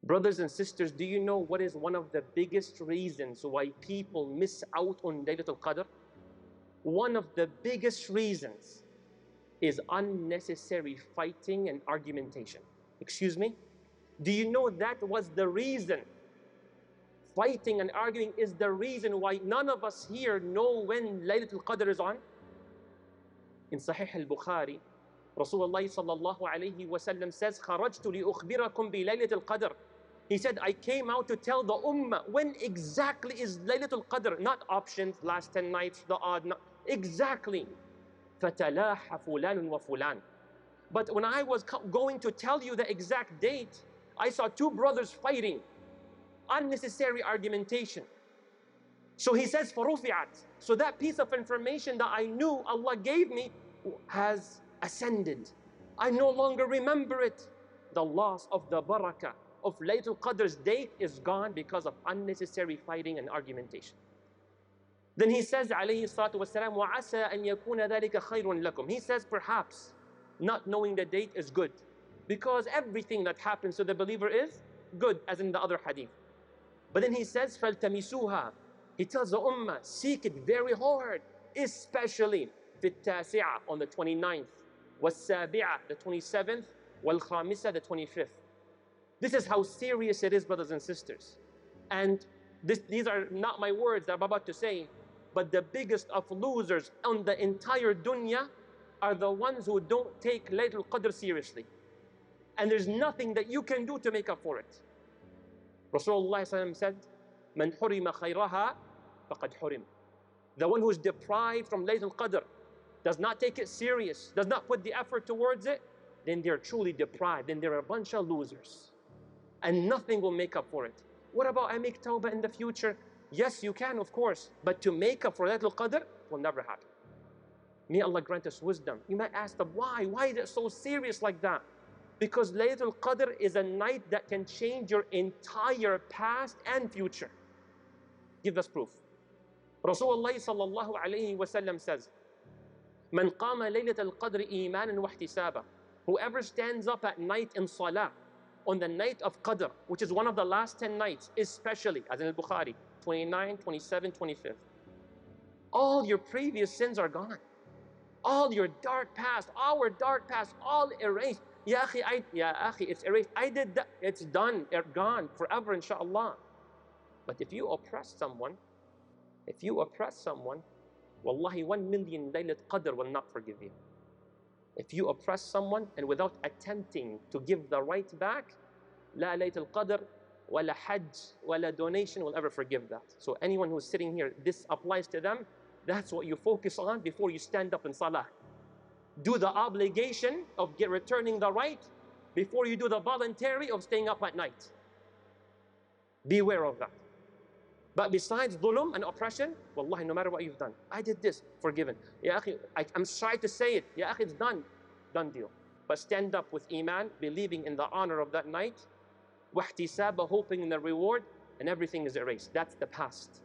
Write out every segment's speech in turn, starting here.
Brothers and sisters, do you know what is one of the biggest reasons why people miss out on Laylatul Qadr? One of the biggest reasons is unnecessary fighting and argumentation. Excuse me? Do you know that was the reason? Fighting and arguing is the reason why none of us here know when Laylatul Qadr is on. In Sahih al-Bukhari, Rasulullah sallallahu alayhi wa sallam says, خَرَجْتُ لِأُخْبِرَكُمْ بِلَيْلَةِ الْقَدْرِ. He said, I came out to tell the ummah when exactly is Laylatul Qadr, not options, last 10 nights, the odd, exactly. فَتَلَاحَ فُلَانٌ وَفُلَانٌ. But when I was going to tell you the exact date, I saw two brothers fighting, unnecessary argumentation. So he says, فَرُفِعَتْ. So that piece of information that I knew Allah gave me has ascended. I no longer remember it. The loss of the barakah of Laylatul Qadr's date is gone because of unnecessary fighting and argumentation. Then he says, alayhi salatu wasalam, وَعَسَىٰ أَن يَكُونَ ذَلِكَ خَيْرٌ لَكُمْ. He says, perhaps not knowing the date is good, because everything that happens to the believer is good, as in the other hadith. But then he says, فَالْتَمِسُوهَا. He tells the ummah, seek it very hard, especially في التاسعة, on the 29th, والسابعة, the 27th, والخامسة, the 25th. This is how serious it is, brothers and sisters. And these are not my words that I'm about to say, but the biggest of losers on the entire dunya are the ones who don't take Laylatul Qadr seriously. And there's nothing that you can do to make up for it. Rasulullah said, مَنْ حُرِمَ خَيْرَهَا فَقَدْ حُرِمَ. The one who's deprived from Laylatul Qadr, does not take it serious, does not put the effort towards it, then they're truly deprived, then they're a bunch of losers. And nothing will make up for it. What about I make tawbah in the future? Yes, you can, of course, but to make up for Laylatul Qadr will never happen. May Allah grant us wisdom. You might ask them, why? Why is it so serious like that? Because Laylatul Qadr is a night that can change your entire past and future. Give us proof. Rasulullah sallallahu alayhi wa sallam says, من قام ليلة القدر إيمانا واحتسابا. Whoever stands up at night in salah, on the night of Qadr, which is one of the last 10 nights, especially, as in al-Bukhari, 29, 27, 25th. All your previous sins are gone. All your dark past, our dark past, all erased. Ya akhi, it's erased. I did that. It's done, gone, forever, inshaAllah. But if you oppress someone, wallahi, 1 million Laylat Qadr will not forgive you. If you oppress someone and without attempting to give the right back, la Laylatul Qadr, wala hajj, wala donation will ever forgive that. So anyone who's sitting here, this applies to them. That's what you focus on before you stand up in salah. Do the obligation of returning the right before you do the voluntary of staying up at night. Beware of that. But besides dhulm and oppression, wallahi, no matter what you've done, I did this, forgiven. Ya akhi, I'm sorry to say it. Ya akhi, it's done. Done deal. But stand up with iman, believing in the honor of that night, wahtisaba, hoping in the reward, and everything is erased. That's the past.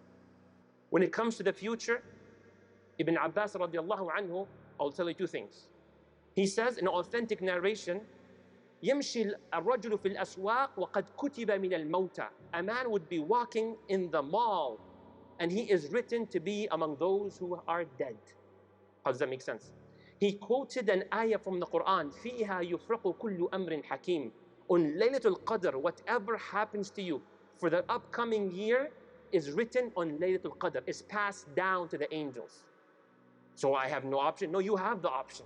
When it comes to the future, Ibn Abbas radiallahu anhu, I'll tell you two things. He says in authentic narration, يمشي الرجل في الأسواق وقد كتب من الموتى. A man would be walking in the mall and he is written to be among those who are dead. How does that make sense? He quoted an ayah from the Quran, فيها يفرق كل أمر حكيم. On Laylatul Qadr, whatever happens to you for the upcoming year is written on Laylatul Qadr, is passed down to the angels. So I have no option. No, you have the option.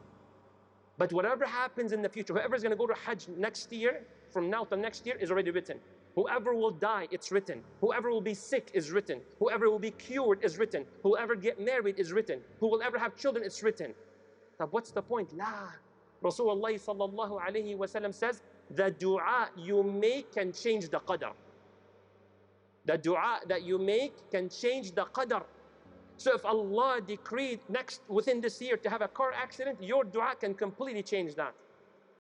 But whatever happens in the future, whoever is going to go to Hajj next year, from now to next year, is already written. Whoever will die, it's written. Whoever will be sick is written. Whoever will be cured is written. Whoever get married is written. Who will ever have children, it's written. Now what's the point? La. Rasulullah sallallahu alayhi wa sallam says, the dua you make can change the qadr. The dua that you make can change the qadr. So if Allah decreed within this year to have a car accident, your dua can completely change that.